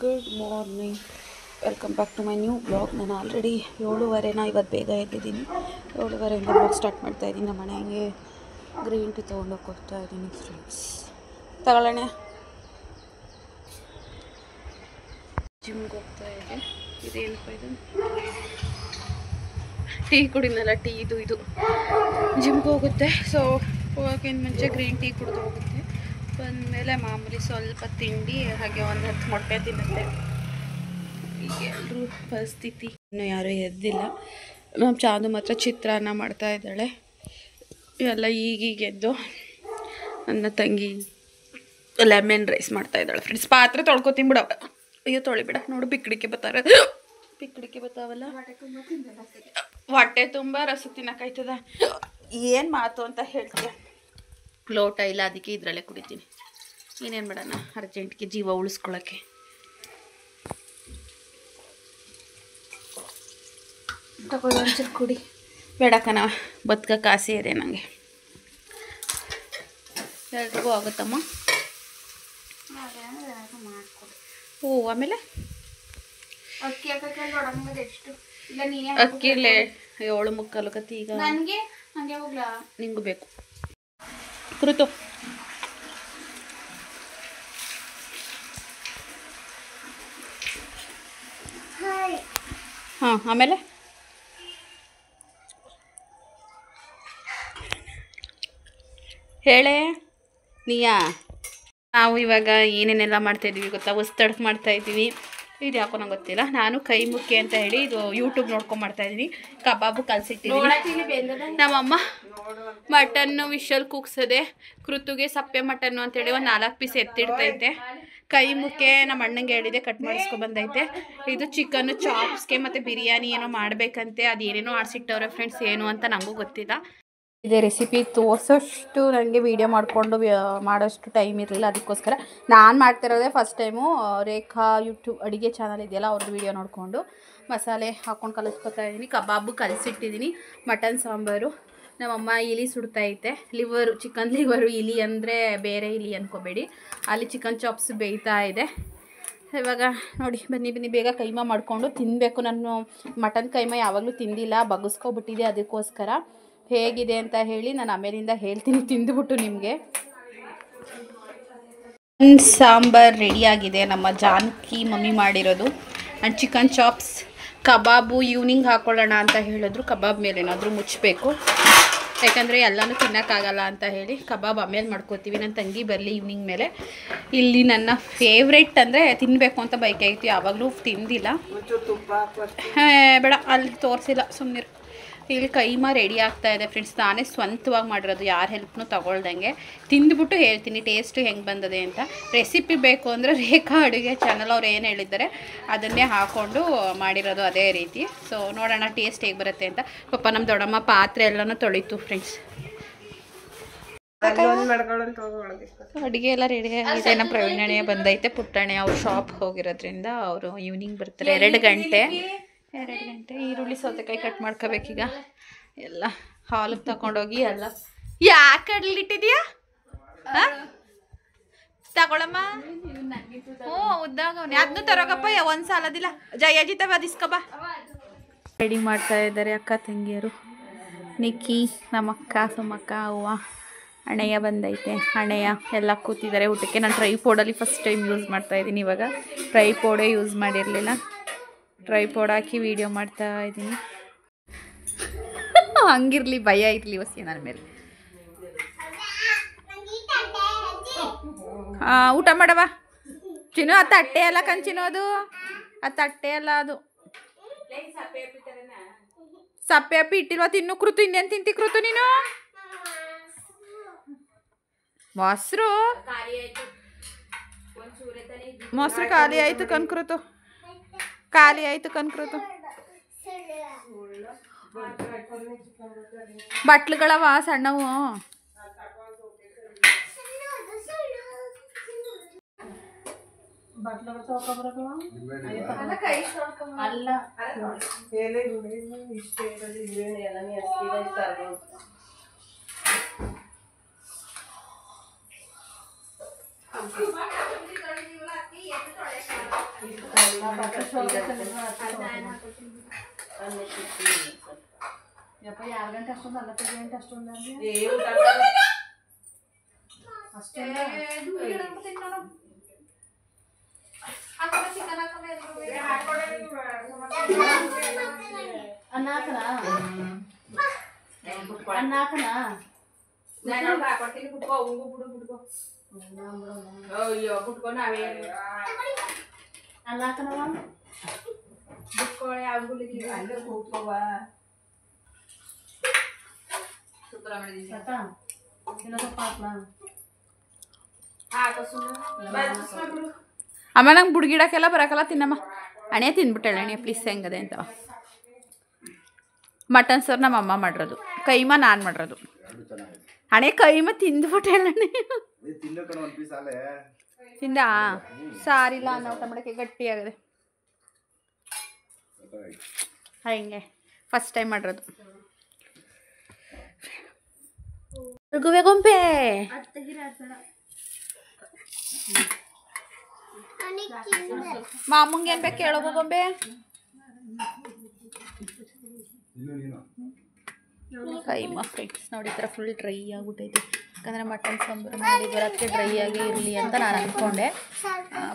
Good morning, welcome back to my new blog. ನಾನು already 7:30 ಇವತ್ತು ಬೇಗ ಎದ್ದಿದ್ದೀನಿ. 7:30 ಬ್ಲಾಗ್ ಸ್ಟಾರ್ಟ್ ಮಾಡ್ತಾಯಿದ್ದೀನಿ. ನಮ್ಮ ಮನೆಗೆ ಗ್ರೀನ್ ಟೀ ತೊಗೊಂಡೋಗಿ ಕೊಡ್ತಾಯಿದ್ದೀನಿ ಫ್ರೆಂಡ್ಸ್. ತಗೊಳ್ಳೋಣ. ಜಿಮ್ಗೆ ಹೋಗ್ತಾಯಿದ್ದೆ. ಇದೇನಪ್ಪ ಇದು? ಟೀ ಕುಡಿದ್ನಲ್ಲ, ಟೀ ಇದು ಜಿಮ್ಗೆ ಹೋಗುತ್ತೆ. ಸೊ ಹೋಗೋಕ್ಕಿಂತ ಮುಂಚೆ ಗ್ರೀನ್ ಟೀ ಕುಡಿದು ಹೋಗುತ್ತೆ. ಬಂದಮೇಲೆ ಮಾಮೂಲಿ ಸ್ವಲ್ಪ ತಿಂಡಿ, ಹಾಗೆ ಒಂದು 10 ಮೊಟ್ಟೆ ತಿನ್ನುತ್ತೆ. ಈಗ ಎಲ್ಲರೂ ಪರಿಸ್ಥಿತಿ. ಇನ್ನೂ ಯಾರೂ ಎದ್ದಿಲ್ಲ. ನಮ್ಮ ಚಾಂದು ಮಾತ್ರ ಚಿತ್ರಾನ್ನ ಮಾಡ್ತಾ ಇದ್ದಾಳೆ. ಎಲ್ಲ ಈಗೀಗ ಎದ್ದು ನನ್ನ ತಂಗಿ ಲೆಮನ್ ರೈಸ್ ಮಾಡ್ತಾ ಇದ್ದಾಳೆ ಫ್ರೆಂಡ್ಸ್. ಪಾತ್ರೆ ತೊಳ್ಕೊತೀನಿ ಬಿಡ. ಅಯ್ಯೋ ತೊಳಿಬಿಡ. ನೋಡು ಪಿಕ್ಕಡಿಕೆ ಬರ್ತಾರೆ. ಪಿಕ್ಕಡಿಕೆ ಬರ್ತಾವಲ್ಲ. ಹೊಟ್ಟೆ ತುಂಬ ರಸ ತಿನ್ನೋಕ್ಕಾಯ್ತದ? ಏನು ಮಾತು ಅಂತ ಹೇಳ್ತೀಯ? ಲೋಟ ಇಲ್ಲ, ಅದಕ್ಕೆ ಇದರಲ್ಲೇ ಕುಡಿತೀನಿ. ಏನೇನು ಮಾಡೋಣ ಅರ್ಜೆಂಟ್ಗೆ ಜೀವ ಉಳಿಸ್ಕೊಳ್ಳೋಕ್ಕೆ. ತಗೊಳ್ಳಿ ಒಂಚೂರು ಕುಡಿ. ಬೇಡಕ್ಕನ, ಬದುಕಕ್ಕೆ ಆಸೆ ಇದೆ ನನಗೆ. ಎಲ್ರಿಗೂ ಆಗುತ್ತಮ್ಮ. ಓ, ಆಮೇಲೆ ಅಕ್ಕಿಲೇ 7:45 ಕತ್ತಿ. ಈಗ ನಿಂಗೂ ಬೇಕು ಕುರಿತು. ಹಾಂ, ಆಮೇಲೆ ಹೇಳೇ ನೀಯಾ. ನಾವು ಇವಾಗ ಏನೇನೆಲ್ಲ ಮಾಡ್ತಾಯಿದ್ದೀವಿ ಗೊತ್ತಾ? ಹೊಸ್ತಡ್ಕ್ ಮಾಡ್ತಾಯಿದ್ದೀವಿ. ಇದು ಯಾಕೋ ನಂಗೆ ಗೊತ್ತಿಲ್ಲ. ನಾನು ಕೈ ಮುಕ್ಕೆ ಅಂತ ಹೇಳಿ ಇದು ಯೂಟ್ಯೂಬ್ ನೋಡ್ಕೊಂಡು ಮಾಡ್ತಾಯಿದ್ದೀನಿ. ಕಬಾಬು ಕಲಸಿಟ್ಟಿದ್ದೀನಿ. ನಮ್ಮಮ್ಮ ಮಟನ್ನು ವಿಷಲ್ ಕೂಗ್ಸದೆ, ಕೃತುಗೆ ಸಪ್ಪೆ ಮಟನ್ನು ಅಂತೇಳಿ ಒಂದು 4 ಪೀಸ್ ಎತ್ತಿಡ್ತೈತೆ. ಕೈ ಮುಕ್ಕೆ ನಮ್ಮ ಅಣ್ಣಂಗೆ ಹೇಳಿದೆ, ಕಟ್ ಮಾಡಿಸ್ಕೊಬಂದೈತೆ. ಇದು ಚಿಕನ್ನು ಚಾಪ್ಸ್ಗೆ ಮತ್ತು ಬಿರಿಯಾನಿ ಏನೋ ಮಾಡಬೇಕಂತೆ. ಅದು ಏನೇನೋ ಆಡ್ಸಿಟ್ಟವ್ರೆ ಫ್ರೆಂಡ್ಸ್. ಏನು ಅಂತ ನನಗೂ ಗೊತ್ತಿಲ್ಲ. ಇದೇ ರೆಸಿಪಿ ತೋರಿಸೋಷ್ಟು ನನಗೆ ವೀಡಿಯೋ ಮಾಡಿಕೊಂಡು ಮಾಡೋಷ್ಟು ಟೈಮ್ ಇರಲಿಲ್ಲ. ಅದಕ್ಕೋಸ್ಕರ ನಾನು ಮಾಡ್ತಿರೋದೇ ಫಸ್ಟ್ ಟೈಮು. ರೇಖಾ ಯೂಟ್ಯೂಬ್ ಅಡುಗೆ ಚಾನಲ್ ಇದೆಯಲ್ಲ, ಅವ್ರದ್ದು ವೀಡಿಯೋ ನೋಡಿಕೊಂಡು ಮಸಾಲೆ ಹಾಕ್ಕೊಂಡು ಕಲಿಸ್ಕೊತಾ ಇದ್ದೀನಿ. ಕಬಾಬು ಕಲಸಿಟ್ಟಿದ್ದೀನಿ. ಮಟನ್ ಸಾಂಬಾರು. ನಮ್ಮಮ್ಮ ಇಲಿ ಸುಡ್ತೈತೆ. Liver, chicken liver. ಇಲಿ ಅಂದರೆ ಬೇರೆ ಇಲಿ ಅಂದ್ಕೋಬೇಡಿ. ಅಲ್ಲಿ ಚಿಕನ್ ಚಾಪ್ಸ್ ಬೇಯ್ತಾ ಇದೆ. ಇವಾಗ ನೋಡಿ, ಬನ್ನಿ ಬೇಗ ಕೈಮಾ ಮಾಡಿಕೊಂಡು ತಿನ್ನಬೇಕು. ನಾನು ಮಟನ್ ಕೈಮಾ ಯಾವಾಗಲೂ ತಿಂದಿಲ್ಲ, ಬಗ್ಗಿಸ್ಕೊಬಿಟ್ಟಿದೆ. ಅದಕ್ಕೋಸ್ಕರ ಹೇಗಿದೆ ಅಂತ ಹೇಳಿ ನಾನು ಆಮೇಲಿಂದ ಹೇಳ್ತೀನಿ ತಿಂದುಬಿಟ್ಟು ನಿಮಗೆ. ಸಾಂಬಾರ್ ರೆಡಿಯಾಗಿದೆ. ನಮ್ಮ ಜಾನಕಿ ಮಮ್ಮಿ ಮಾಡಿರೋದು. And chicken chops. Kebab evening ಹಾಕ್ಕೊಳ್ಳೋಣ ಅಂತ ಹೇಳಿದ್ರು. ಕಬಾಬ್ ಮೇಲೆ ಏನಾದರೂ ಮುಚ್ಚಬೇಕು, ಯಾಕಂದರೆ ಎಲ್ಲನೂ ತಿನ್ನೋಕ್ಕಾಗಲ್ಲ ಅಂತ ಹೇಳಿ ಕಬಾಬ್ ಆಮೇಲೆ ಮಾಡ್ಕೋತೀವಿ. ನನ್ನ ತಂಗಿ ಬರಲಿ ಈವ್ನಿಂಗ್ ಮೇಲೆ. ಇಲ್ಲಿ ನನ್ನ ಫೇವ್ರೇಟ್ ಅಂದರೆ ತಿನ್ನಬೇಕು ಅಂತ ಬೈಕಾಗಿತ್ತು, ಯಾವಾಗಲೂ ತಿಂದಿಲ್ಲ. ಬೇಡ, ಅಲ್ಲಿ ತೋರಿಸಿಲ್ಲ, ಸುಮ್ಮನೆ. ಇಲ್ಲಿ ಕೈಮಾ ರೆಡಿ ಆಗ್ತಾ ಇದೆ ಫ್ರೆಂಡ್ಸ್. ನಾನೇ ಸ್ವಂತವಾಗಿ ಮಾಡಿರೋದು, ಯಾರ ಹೆಲ್ಪ್ನೂ ತೊಗೊಳ್ದಂಗೆ. ತಿಂದುಬಿಟ್ಟು ಹೇಳ್ತೀನಿ ಟೇಸ್ಟು ಹೆಂಗೆ ಬಂದದೆ ಅಂತ. ರೆಸಿಪಿ ಬೇಕು ಅಂದರೆ ರೇಖಾ ಅಡುಗೆ ಚಾನಲ್ ಅವ್ರು ಏನು ಹೇಳಿದ್ದಾರೆ ಅದನ್ನೇ ಹಾಕ್ಕೊಂಡು ಮಾಡಿರೋದು, ಅದೇ ರೀತಿ. ಸೊ ನೋಡೋಣ ಟೇಸ್ಟ್ ಹೇಗೆ ಬರುತ್ತೆ ಅಂತ. ಪಾಪ ನಮ್ಮ ದೊಡ್ಡಮ್ಮ ಪಾತ್ರೆ ಎಲ್ಲನೂ ತೊಳಿತು ಫ್ರೆಂಡ್ಸ್. ಅಡುಗೆ ಎಲ್ಲ ರೆಡಿ ಆಗಿದೆ. ನಮ್ಮ ಪ್ರವೀಣೆ ಬಂದೈತೆ. ಪುಟ್ಟಣೆ ಅವ್ರು ಶಾಪ್ ಹೋಗಿರೋದ್ರಿಂದ ಅವರು ಈವ್ನಿಂಗ್ ಬರ್ತಾರೆ. 2 ಗಂಟೆ. ಈರುಳ್ಳಿ ಸೌತೆಕಾಯಿ ಕಟ್ ಮಾಡ್ಕೋಬೇಕೀಗ. ಎಲ್ಲ ಹಾಲಿಗೆ ತಗೊಂಡೋಗಿ ಎಲ್ಲ. ಯಾಕೆ ಕಡ್ಲಿಟ್ಟಿದ್ಯಾ? ತಗೊಳಮ್ಮ. ಹ್ಞೂ, ಉದ್ದಾಗ ಅದನ್ನು ತರೋಗಪ್ಪ. ಒಂದು ಸಾಲದಿಲ್ಲ. ಜಯಜಿತ ಬದಿಸ್ಕೊಬ. ರೆಡಿ ಮಾಡ್ತಾ ಇದ್ದಾರೆ ಅಕ್ಕ ತಂಗಿಯರು. ನಿಕ್ಕಿ, ನಮ್ಮಕ್ಕ, ಸುಮಕ್ಕ, ಅವ್ವ, ಅಣ್ಣಯ್ಯ ಬಂದೈತೆ. ಅಣ್ಣಯ್ಯ ಎಲ್ಲ ಕೂತಿದ್ದಾರೆ ಊಟಕ್ಕೆ. ನಾನು ಟ್ರೈಪೋಡಲ್ಲಿ ಫಸ್ಟ್ ಟೈಮ್ ಯೂಸ್ ಮಾಡ್ತಾಯಿದ್ದೀನಿ. ಇವಾಗ ಟ್ರೈಪೋಡೇ ಯೂಸ್ ಮಾಡಿರಲಿಲ್ಲ. ಟ್ರೈಪೋಡ್ ಹಾಕಿ ವೀಡಿಯೋ ಮಾಡ್ತಾ ಇದ್ದೀನಿ. ಹಂಗಿರಲಿ, ಭಯ ಇರಲಿ ಹೊಸಿ ನನ್ನ ಮೇಲೆ. ಊಟ ಮಾಡವ ಚಿನ್ನು. ಆ ತಟ್ಟೆ ಎಲ್ಲ ಕಂಚಿನೋ, ಅದು ಆ ತಟ್ಟೆ ಎಲ್ಲ ಅದು ಸಪ್ಪೆ ಅಪ್ಪಿ ಇಟ್ಟಿಲ್ವ? ತಿನ್ನು ಕೃತು. ಇನ್ನೇನು ತಿಂತಿ ಕೃತು ನೀನು? ಮೊಸರು ಖಾಲಿ ಆಯಿತು ಕನ್ಕೃತು. ಖಾಲಿ ಆಯಿತು ಕನ್ಕೃತು. ಬಟ್ಲುಗಳವ ಸಣ್ಣವು. ಯಪ್ಪ 2 ಗಂಟೆ ಅಷ್ಟೊಂದು 4 ಗಂಟೆ ಅಷ್ಟೊಂದು ಅಷ್ಟೇ ಅಮ್ಮ ನಂಗೆ ಬುಡ್ಗಿಡಕ್ಕೆಲ್ಲ ಬರಕಲ್ಲ ತಿನ್ನಮ್ಮ ಅಣೆ ತಿನ್ಬಿಟ್ಟಳೆ ಅಣೆ ಪ್ಲೀಸ್ ಹೆಂಗದೆ ಅಂತವ ಮಟನ್ ಸರ್ ನಮ್ಮ ಅಮ್ಮ ಮಾಡಿರೋದು ಕೈಮ ನಾನು ಮಾಡಿರೋದು ಅಣೆ ಕೈಮ ತಿಂದ್ಬಿಟ್ಟೆ ತಿಂದ ಸಾರಿಲ್ಲ ಅನ್ನೋ ಟಮಟಕ್ಕೆ ಗಟ್ಟಿಯಾಗದೆ ಹಿಂಗೆ ಫಸ್ಟ್ ಟೈಮ್ ಮಾಡಿರೋದು ಗುವೆ ಗೊಂಬೆ ಮಾಮಂಗೆ ಏನ್ ಬೇಕು ಕೇಳೋ ಗೊಂಬೆ ಕೈಮ ಫ್ರೆಂಡ್ಸ್ ನೋಡಿ ಈ ಥರ ಫುಲ್ ಡ್ರೈ ಆಗಿಬಿಟ್ಟೈತೆ ಯಾಕಂದರೆ ಮಟನ್ ಸಾಂಬಾರು ಮಾಡಿ ಬರೋಕ್ಕೆ ಡ್ರೈ ಆಗಿ ಇರಲಿ ಅಂತ ನಾನು ಅಂದ್ಕೊಂಡೆ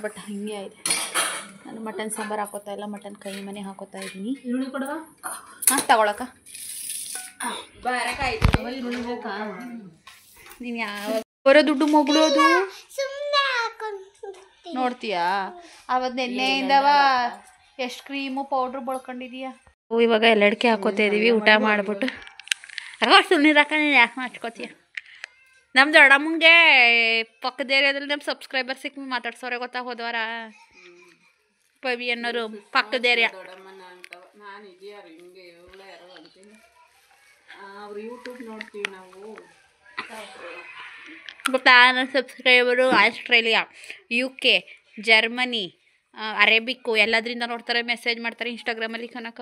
ಬಟ್ ಹಾಗೆ ಆಯಿತು ನಾನು ಮಟನ್ ಸಾಂಬಾರು ಹಾಕೋತಾ ಇಲ್ಲ ಮಟನ್ ಕೈಮನೆ ಹಾಕೋತಾ ಇದ್ದೀನಿ ಹಾಂ ತಗೊಳಕ ನೀನು ಯಾವ ಬರೋ ದುಡ್ಡು ಮಗಳು ಅದು ನೋಡ್ತೀಯಾ ಅವತ್ತು ನೆನ್ನೆಯಿಂದವ ಎಷ್ಟು ಕ್ರೀಮು ಪೌಡ್ರು ಬಳ್ಕೊಂಡಿದೀಯಾ ಇವಾಗ ಎಲ್ಲಡಿಕೆ ಹಾಕೋತಾ ಇದ್ದೀವಿ ಊಟ ಮಾಡಿಬಿಟ್ಟು ಸುಮ್ಮನಿರಕ್ಕ ನೀನು ಯಾಕೆ ಮಾಡ್ಕೋತೀಯ ನಮ್ಮ ದೊಡ್ಡಮ್ಮಂಗೆ ಪಕ್ಕದ ಏರಿಯಾದಲ್ಲಿ ನಮ್ಮ ಸಬ್ಸ್ಕ್ರೈಬರ್ಸಿಗೆ ಮಾತಾಡ್ಸೋರೆ ಗೊತ್ತಾ ಹೋದವಾರ ಪವಿ ಅನ್ನೋರು ಪಕ್ಕದ ಏರಿಯಾ ಯೂಟ್ಯೂಬ್ ನೋಡ್ತೀವಿ ನಾವು ಗೊತ್ತಾ ನನ್ನ ಸಬ್ಸ್ಕ್ರೈಬರು ಆಸ್ಟ್ರೇಲಿಯಾ UK ಜರ್ಮನಿ ಅರೇಬಿಕ್ಕು ಎಲ್ಲದರಿಂದ ನೋಡ್ತಾರೆ ಮೆಸೇಜ್ ಮಾಡ್ತಾರೆ ಇನ್ಸ್ಟಾಗ್ರಾಮಲ್ಲಿ ಕನಕ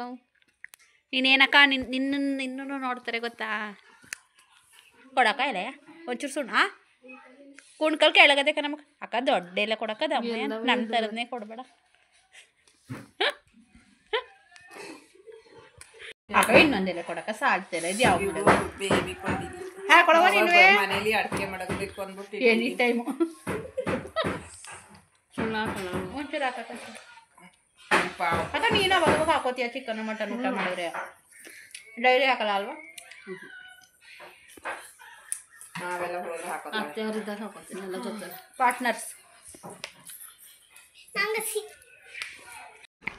ನೀನೇನಕ್ಕ ನಿನ್ನೂ ನೋಡ್ತಾರೆ ಗೊತ್ತಾ ಕೊಡಕ್ಕ ಇಲ್ಲ ಒಂಚೂರು ಸುಣ್ಣ ಕುಣ್ಕಲ್ ಕೆಳಗದೆ ನಮಗೆ ಅಕ್ಕ ದೊಡ್ಡ ಎಲ್ಲ ಕೊಡಕ್ಕ ನಮ್ಮ ಥರದನ್ನೇ ಕೊಡಬೇಡ ಅಕ್ಕ ಇನ್ನೊಂದೆಲ್ಲ ಕೊಡಕ್ಕ ಸಾಲ್ತಿಲ್ಲ ಇದು ಯಾವ ಮನೇಲಿ ಅಡಿಕೆ ಮಾಡೋದಕ್ಕೆ ಅಂದ್ಬಿಟ್ಟು ಎನಿ ಟೈಮು ಒಂಚೂರು ಹಾಕಕ್ಕ ಅಕ್ಕ ನೀನು ಅವಾಗ ಹಾಕೋತೀಯ ಚಿಕನ್ ಮಟನ್ ಊಟ ಮಾಡಿದ್ರೆ ಡೈಲಿ ಹಾಕಲ್ಲ ಅಲ್ವಾ ಪಾರ್ಟ್ನರ್ಸ್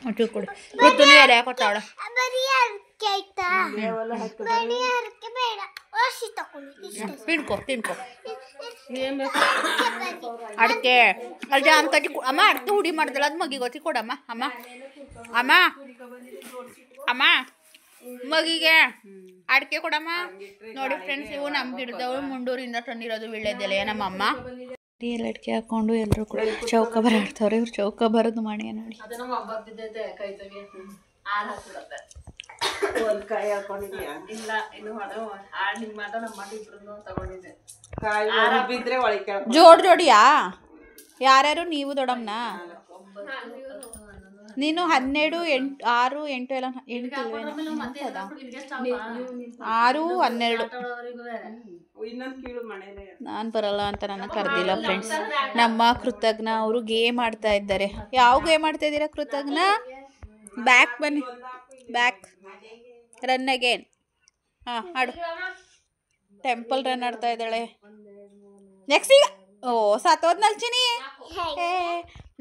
ಒಂಚೂರು ಕೊಡಿ ಋತುನು ಎಡೆ ಹಾಕೋತಾವಳ ತಿನ್ಕೋ ತಿನ್ಕೋ ಅಡಿಕೆ ಅಲ್ಜ ಅಂತ ಅಮ್ಮ ಅಡಿಕೆ ಹುಡಿ ಮಾಡ್ದಲ್ಲ ಅದು ಮಗಿ ಗೊತ್ತಿ ಕೊಡಮ್ಮ ಅಮ್ಮ ಅಮ್ಮ ಅಮ್ಮ ಮಗಿಗೆ ಅಡಿಕೆ ಕೊಡಮ್ಮ ನೋಡಿ ಫ್ರೆಂಡ್ಸ್ ಇವು ನಮ್ಮ ಗಿಡದವು ಮುಂಡೂರಿಂದ ತಂದಿರೋದು ವೀಳ್ಯದೆಲೆಯ ನಮ್ಮ ಅಮ್ಮ ಎಲ್ಲ ಅಡಿಕೆ ಹಾಕೊಂಡು ಎಲ್ಲರೂ ಕೂಡ ಚೌಕ ಬರ ಆಡ್ತಾವ್ರೆ ಇವ್ರು ಚೌಕ ಬರೋದು ಮಾಡಿ ನೋಡಿ ಕಾಯಿ ಹಾಕೊಂಡಿದ್ಯಾ ಇಲ್ಲ ಇನ್ನು ನಿಮ್ಮ ಮಾಟ ನಮ್ಮ ಮಾಟ ಇಬ್ರು ತಗೊಂಡಿದ್ದೆ ಬಿದ್ರೆ ಒಳಗೆ ಜೋಡಿಯಾ ಯಾರ್ಯಾರು ನೀವು ದೊಡ್ಡಮ್ಮನ ನೀನು 12 8 6 8 ಎಲ್ಲ 8 6 12 ನಾನು ಬರಲ್ಲ ಅಂತ ನನ್ನ ಕರೆದಿಲ್ಲ ಫ್ರೆಂಡ್ಸ್ ನಮ್ಮ ಕೃತಜ್ಞ ಅವರು ಗೇಮ್ ಆಡ್ತಾ ಇದ್ದಾರೆ ಯಾವ ಗೇಮ್ ಆಡ್ತಾ ಇದ್ದೀರಾ ಕೃತಜ್ಞ ಬ್ಯಾಕ್ ಬನ್ನಿ ಬ್ಯಾಕ್ ರನ್ ಅಗೇನ್ ಹಾಂ ಆಡು ಟೆಂಪಲ್ ರನ್ ಆಡ್ತಾ ಇದ್ದಾಳೆ ನೆಕ್ಸ್ಟ್ ಈಗ ಓ ಸತ್ತೋದ್ ನಲ್ಚಿನಿ ಏ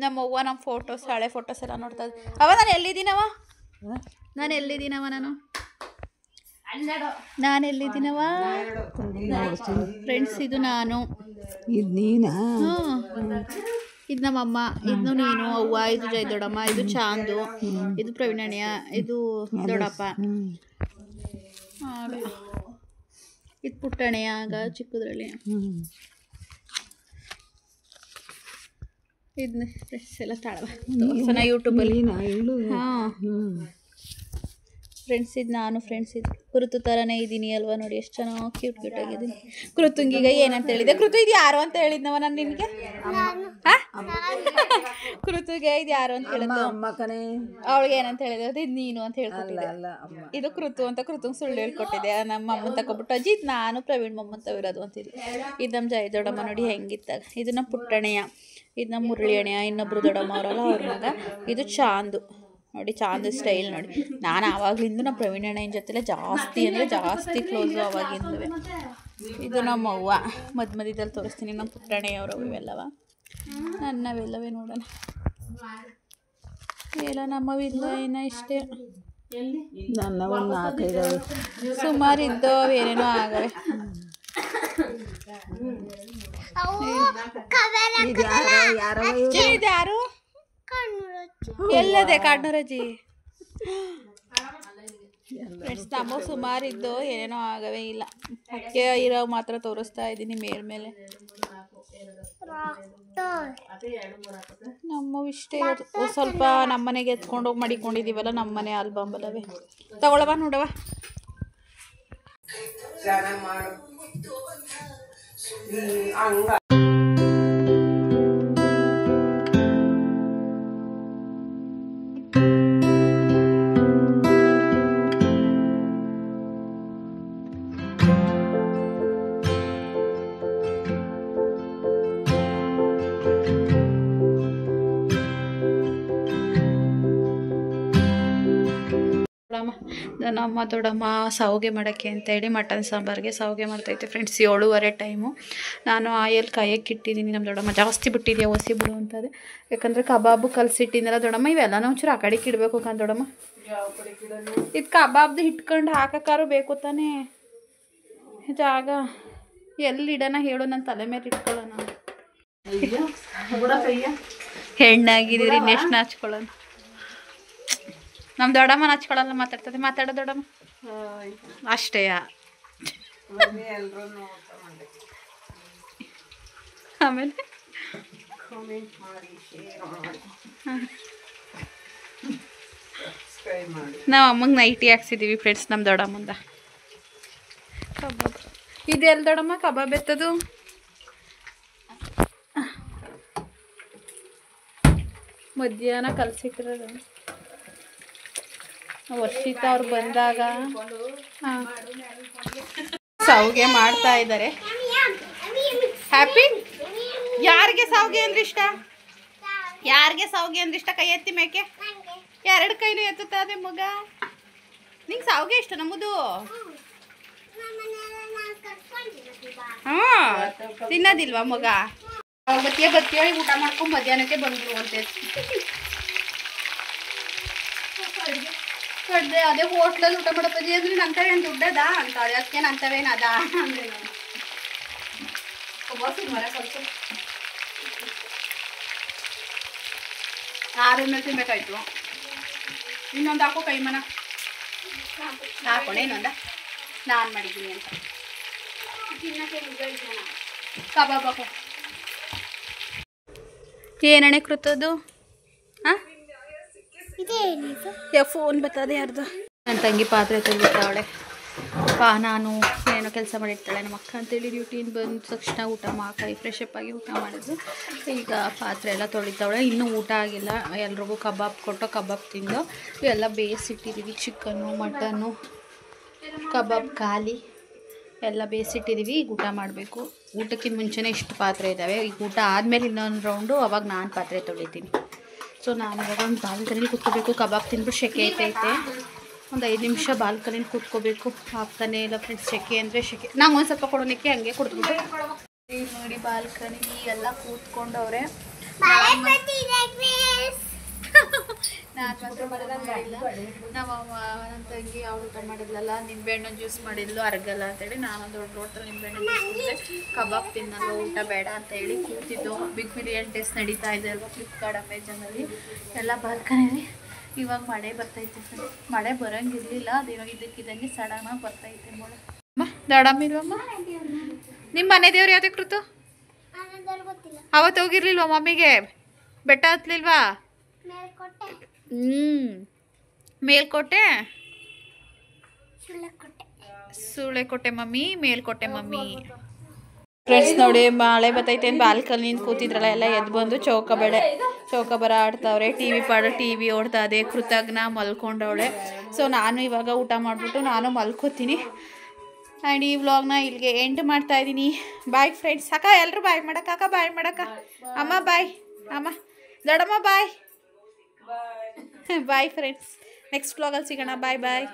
ನಮ್ಮವ್ವ ನಮ್ಮ ಫೋಟೋಸ್ ಹಳೆ ಫೋಟೋಸ್ ಎಲ್ಲ ನೋಡ್ತಾ ಇದ್ದೆ ಅವ ನಾನು ಎಲ್ಲಿದ್ದೀನವ ನಾನು ಎಲ್ಲಿದ್ದೀನವ ಫ್ರೆಂಡ್ಸ್ ಇದು ನಾನು ಇದು ನೀನಾ ಇದು ನಮ್ಮಮ್ಮ ಇದು ನೀನು ಅವ್ವ ಇದು ಜೈ ದೊಡ್ಡಮ್ಮ ಇದು ಚಾಂದು ಇದು ಪ್ರವೀಣಣ್ಯ ಇದು ದೊಡ್ಡಪ್ಪ ಇದು ಪುಟ್ಟಣೆಯ ಆಗ ಚಿಕ್ಕದ್ರಲ್ಲಿ ಇದನ್ನ ಫ್ರೆಂಡ್ಸ್ ಎಲ್ಲ ತಾಳವ ತೋರ್ಸೋಣ ಯೂಟ್ಯೂಬಲ್ಲಿ ಹಾಂ ಫ್ರೆಂಡ್ಸ್ ಇದು ನಾನು ಫ್ರೆಂಡ್ಸ್ ಇದು ಕೃತು ಥರನೇ ಇದ್ದೀನಿ ಅಲ್ವಾ ನೋಡಿ ಎಷ್ಟು ಚೆನ್ನಾಗಿ ಕ್ಯೂಟ್ ಆಗಿದ್ದೀನಿ. ಕೃತುಂಗೀಗ ಏನಂತ ಹೇಳಿದೆ? ಕೃತು ಇದು ಯಾರು ಅಂತ ಹೇಳಿದ್ನವ ನಾನು ನಿನಗೆ? ಕೃತುಗೆ ಇದು ಯಾರು ಅಂತ ಹೇಳಿದ್ದು? ಅವಳಿಗೆ ಏನಂತ ಹೇಳಿದೆ? ಇದು ನೀನು ಅಂತ ಹೇಳ್ಕೊಟ್ಟಿದ್ದೆ. ಇದು ಕೃತು ಅಂತ ಕೃತುಂಗೆ ಸುಳ್ಳು ಹೇಳ್ಕೊಟ್ಟಿದ್ದೆ. ನಮ್ಮ ಅಮ್ಮನ ತಗೊಬಿಟ್ಟು ಅಜ್ಜಿ ಇದು ನಾನು ಪ್ರವೀಣ್ ಮಮ್ಮನ್ ತವಿರೋದು ಅಂತಿದ್ದೆ. ಇದು ನಮ್ಮ ಜಯ ದೊಡ್ಡಮ್ಮ ನೋಡಿ ಹೆಂಗಿತ್ತಾಗ. ಇದು ನಮ್ಮ ಪುಟ್ಟಣೆಯ, ಇದು ನಮ್ಮ ಮುರಳಿ ಅಣ್ಣೆಯ, ಇನ್ನೊಬ್ರು ದೊಡ್ಡಮ್ಮ ಅವರಲ್ಲ ಅವ್ರ ಮಗ. ಇದು ಚಾಂದು ನೋಡಿ, ಚಾಂದು ಸ್ಟೈಲ್ ನೋಡಿ. ನಾನು ಆವಾಗಲಿಂದ ನಮ್ಮ ಪ್ರವೀಣ್ ಅಣ್ಣನ ಜೊತೆಲೆ ಜಾಸ್ತಿ ಅಂದರೆ ಜಾಸ್ತಿ ಕ್ಲೋಸು ಅವಾಗಿಂದವೇ. ಇದು ನಮ್ಮ ಅವ್ವ, ಮಧ್ಯದಲ್ಲಿ ತೋರಿಸ್ತೀನಿ. ನಮ್ಮ ಪುಟ್ಟಣೆಯವರು ಇವೆಲ್ಲವ ನನ್ನವೆಲ್ಲವೇ ನೋಡೋಣ. ಎಲ್ಲ ನಮ್ಮವಿಲ್ಲ ಇನ್ನು ಇಷ್ಟೇ, ನನ್ನ ಒಂದು 4-5 ಸುಮಾರು ಇದ್ದವು, ಏನೇನೋ ಆಗವೆ. ಇದು ಯಾರು? ಎಲ್ಲದೆ ಕಾಡ್ನೂರಜ್ಜಿ. ಫ್ರೆಂಡ್ಸ್ ನಮ್ಮ ಸುಮಾರು ಇದ್ದು ಏನೇನೋ ಆಗವೆ, ಇಲ್ಲ ಅಕ್ಕೆ ಇರೋ ಮಾತ್ರ ತೋರಿಸ್ತಾ ಇದ್ದೀನಿ ಮೇಲ್ಮೇಲೆ. ನಮ್ಮ ಇಷ್ಟೇ ಇರೋದು. ಸ್ವಲ್ಪ ನಮ್ಮನೆಗೆ ಎತ್ಕೊಂಡೋಗಿ ಮಡಿಕೊಂಡಿದ್ದೀವಲ್ಲ, ನಮ್ಮನೆ ಆಲ್ಬಮ್ ಅಲ್ಲವೇ. ತಗೊಳವ ನೋಡವ. ನಮ್ಮ ದೊಡ್ಡಮ್ಮ ಸಾವಿಗೆ ಮಾಡೋಕ್ಕೆ ಅಂತೇಳಿ ಮಟನ್ ಸಾಂಬಾರಿಗೆ ಸಾವಿಗೆ ಮಾಡ್ತೈತೆ ಫ್ರೆಂಡ್ಸ್. 7:30 ಟೈಮು. ನಾನು ಆಯಲ್ ಕಾಯಕ್ಕೆ ಇಟ್ಟಿದ್ದೀನಿ. ನಮ್ಮ ದೊಡ್ಡಮ್ಮ ಜಾಸ್ತಿ ಬಿಟ್ಟಿದೆಯಾ ಒಸಿ ಬಿಡು ಅಂತದೆ. ಯಾಕಂದರೆ ಕಬಾಬು ಕಲಸಿಟ್ಟಿದ್ದೆಲ್ಲ ದೊಡ್ಡಮ್ಮ, ಇವೆಲ್ಲ ಒಂಚೂರು ಆ ಕಡೆಗೆ ಇಡಬೇಕು ಕಾನ್ ದೊಡ್ಡಮ್ಮ. ಇದು ಕಬಾಬ್ದು ಇಟ್ಕೊಂಡು ಹಾಕಕ್ಕಾರು ಬೇಕು ತಾನೇ ಜಾಗ. ಎಲ್ಲಿಡೋಣ ಹೇಳು, ನನ್ನ ತಲೆ ಮೇಲೆ ಇಟ್ಕೊಳ್ಳೋಣ. ಹೆಣ್ಣಾಗಿದ್ದೀರಿ, ನೆಕ್ಸ್ಟ್ ನಾಚ್ಕೊಳ್ಳೋಣ. ನಮ್ಮ ದೊಡ್ಡಮ್ಮ ನಾಚ್ಕೊಳ್ಳಲ್ಲ, ಮಾತಾಡ್ತದೆ. ಮಾತಾಡೋ ದೊಡ್ಡಮ್ಮ ಅಷ್ಟೇ. ಆಮೇಲೆ ನಾವು ಅಮ್ಮಂಗೆ ನೈಟಿ ಹಾಕ್ಸಿದ್ದೀವಿ ಫ್ರೆಂಡ್ಸ್ ನಮ್ಮ ದೊಡ್ಡಮ್ಮಂದ. ಕಬಾಬ್ ಇದೆಲ್ಲ ದೊಡ್ಡಮ್ಮ ಕಬಾಬ್ ಎತ್ತದು. ಮಧ್ಯಾಹ್ನ ಕಲಸಿಟ್ಟಿರೋದು. ವರ್ಷಿತ ಅವ್ರು ಬಂದಾಗ ಸಾವಿಗೆ ಮಾಡ್ತಾ ಇದ್ದಾರೆ. ಹ್ಯಾಪಿ. ಯಾರಿಗೆ ಸಾವಿಗೆ ಅಂದ್ರೆ ಇಷ್ಟ? ಯಾರಿಗೆ ಸಾವಿಗೆ ಅಂದ್ರೆ ಇಷ್ಟ? ಕೈ ಎತ್ತಿ ಮೇಕೆ. 2 ಕೈನೂ ಎತ್ತುತ್ತದೆ ಮಗ. ನಿಂಗೆ ಸಾವಿಗೆ ಇಷ್ಟ ನಮ್ಮದು? ತಿನ್ನೋದಿಲ್ವಾ ಮಗ? ಬತ್ತಿಯ ಊಟ ಮಾಡ್ಕೊಂಡು ಮಧ್ಯಾಹ್ನಕ್ಕೆ ಬಂದ್ರು ಅಂತ ಕಡ್ದೆ. ಅದೇ ಹೋಟ್ಲಲ್ಲಿ ಊಟ ಮಾಡಪ್ಪದಿ ಅಂದ್ರೆ ನಂತವೇನು ದುಡ್ಡದ ಅಂತಾರೆ. ಅದಕ್ಕೆ ನಂತವೇನು ಅದ ಅಂದ್ರೆ ಮರ ಸ್ವಲ್ಪ 6 ತಿನ್ಬೇಕಾಯ್ತು. ಇನ್ನೊಂದು ಹಾಕೋ ಕೈಮನ ಹಾಕೋಣ. ಇನ್ನೊಂದ ನಾನು ಮಾಡಿದ್ದೀನಿ ಅಂತ ಕಬಾಬ್ ಹಾಕೋ. ಏನಣೆ ಕೃತದ್ದು? ಹಾಂ ಫೋನ್ ಬರ್ತದೆ ಯಾರ್ದು? ನನ್ನ ತಂಗಿ ಪಾತ್ರೆ ತೊಳಿತಾವಳೆ. ನಾನು ಏನೋ ಕೆಲಸ ಮಾಡಿರ್ತಾಳೆ ನಮ್ಮ ಅಕ್ಕ ಅಂತೇಳಿ ಡ್ಯೂಟಿಯಿಂದ ಬಂದ ತಕ್ಷಣ ಊಟ ಮಾಡಿ ಫ್ರೆಶ್ ಅಪ್ ಆಗಿ ಊಟ ಮಾಡಿದ್ರು. ಈಗ ಪಾತ್ರೆ ಎಲ್ಲ ತೊಳಿತಾವಳೆ. ಇನ್ನೂ ಊಟ ಆಗಿಲ್ಲ. ಎಲ್ರಿಗೂ ಕಬಾಬ್ ಕೊಟ್ಟು ಕಬಾಬ್ ತಿಂದು ಎಲ್ಲ ಬೇಯಿಸಿಟ್ಟಿದ್ದೀವಿ. ಚಿಕನ್ನು ಮಟನ್ನು ಕಬಾಬ್ ಖಾಲಿ ಎಲ್ಲ ಬೇಯಿಸಿಟ್ಟಿದ್ದೀವಿ. ಈಗ ಊಟ ಮಾಡಬೇಕು. ಊಟಕ್ಕಿಂತ ಮುಂಚೆನೇ ಇಷ್ಟು ಪಾತ್ರೆ ಇದ್ದಾವೆ. ಈಗ ಊಟ ಆದಮೇಲೆ ಇನ್ನೊಂದು ರೌಂಡು ಅವಾಗ ನಾನು ಪಾತ್ರೆ ತೊಳಿತೀನಿ. ಸೊ ನಾನು ಇವಾಗ ಒಂದು ಬಾಲ್ಕನಿಲಿ ಕೂತ್ಕೋಬೇಕು. ಕಬಾಬ್ ತಿಂದ್ಬಿಟ್ಟು ಸೆಕೆ ಐತೈತೆ. ಒಂದು 5 ನಿಮಿಷ ಬಾಲ್ಕನಿಲಿ ಕೂತ್ಕೋಬೇಕು. ಆಗ್ತಾನೆ ಇಲ್ಲ ಫ್ರೆಂಡ್ಸ್, ಸೆಕೆ ಅಂದರೆ ಸೆಕೆ. ನಂಗೆ ಒಂದು ಸ್ವಲ್ಪ ಕೊಡೋಣಕ್ಕೆ ಹಂಗೆ ಕೊಡ್ಬಿಟ್ಟು ನೋಡಿ ಬಾಲ್ಕನಿ ಎಲ್ಲ ಕೂತ್ಕೊಂಡವ್ರೆ. ನಾನು ಮಾತ್ರ ಮಾಡಿಲ್ಲ. ನಮ್ಮ ತಂಗಿ ಅವಳು ಊಟ ಮಾಡಿದ್ಲಲ್ಲ, ನಿಂಬೆಹಣ್ಣು ಜ್ಯೂಸ್ ಮಾಡಿದ್ಲು ಅರ್ಗಲ್ಲ ಅಂತೇಳಿ ನಾನೊಂದು ದೊಡ್ಡ ರೋಟಲ್ಲಿ ನಿಂಬೆಹಣ್ಣು ಜ್ಯೂಸ್ ಕುಡಿದೆ. ಕಬಾಬ್ ತಿನ್ನಲ್ಲ, ಊಟ ಬೇಡ ಅಂತ ಹೇಳಿ ಕೂತಿದ್ದು. ಬಿಗ್ ಬಿರಿಯಾನಿ ಟೇಸ್ಟ್ ನಡೀತಾ ಇದೆ ಅಲ್ವಾ ಫ್ಲಿಪ್ಕಾರ್ಟ್ ಅಮೆಜಾನಲ್ಲಿ ಎಲ್ಲ ಬಾಲ್ಕನಿಲಿ. ಇವಾಗ ಮಳೆ ಬರ್ತೈತೆ ಫ್ರೆಂಡ್ಸ್. ಮಳೆ ಬರೋಂಗಿರಲಿಲ್ಲ, ಅದೇನೋ ಇದಕ್ಕಿದ್ದಂಗೆ ಸಡನ್ನಾಗಿ ಬರ್ತೈತೆ ಮಳೆ. ದೊಡ್ಡಮ್ಮ ಇಲ್ವಮ್ಮ? ನಿಮ್ಮ ಮನೆ ದೇವ್ರು ಯಾವ್ದೇ ಕೃತು? ಅವತ್ತು ಹೋಗಿರ್ಲಿಲ್ವ ಮಮ್ಮಿಗೆ? ಬೆಟ್ಟ ಹತ್ಲಿಲ್ವಾ? ಮೇಲ್ಕೋಟೆ ಸೂಳೆಕೊಟ್ಟೆ ಮಮ್ಮಿ, ಮೇಲ್ಕೊಟ್ಟೆ ಮಮ್ಮಿ. ಫ್ರೆಂಡ್ಸ್ ನೋಡಿ, ಮಳೆ ಬತ್ತೈತೆ ಅಂತ ಬಾಲ್ಕನಿಂದ ಕೂತಿದ್ರಲ್ಲ ಎಲ್ಲ ಎದ್ದು ಬಂದು ಚೌಕಬರ ಆಡ್ತಾವ್ರೆ. ಟಿ ವಿ ಓಡ್ತಾ ಇದೆ. ಕೃತಜ್ಞ ಮಲ್ಕೊಂಡವಳೆ. ಸೊ ನಾನು ಇವಾಗ ಊಟ ಮಾಡಿಬಿಟ್ಟು ನಾನು ಮಲ್ಕೋತೀನಿ. ಆ್ಯಂಡ್ ಈ ವ್ಲಾಗ್ನ ಇಲ್ಲಿಗೆ ಎಂಡ್ ಮಾಡ್ತಾ ಇದ್ದೀನಿ. Bye friends. ಅಕ್ಕ ಎಲ್ಲರೂ ಬಾಯ್ ಮಾಡಕ್ಕ. ಅಕ್ಕ ಬಾಯ್ ಮಾಡಕ್ಕ. ಅಮ್ಮ ಬಾಯ್. ಅಮ್ಮ ದೊಡ್ಡಮ್ಮ ಬಾಯ್. Bye friends. ನೆಕ್ಸ್ಟ್ ವ್ಲಾಗಲ್ಲಿ ಸಿಗೋಣ. ಬಾಯ್ ಬಾಯ್.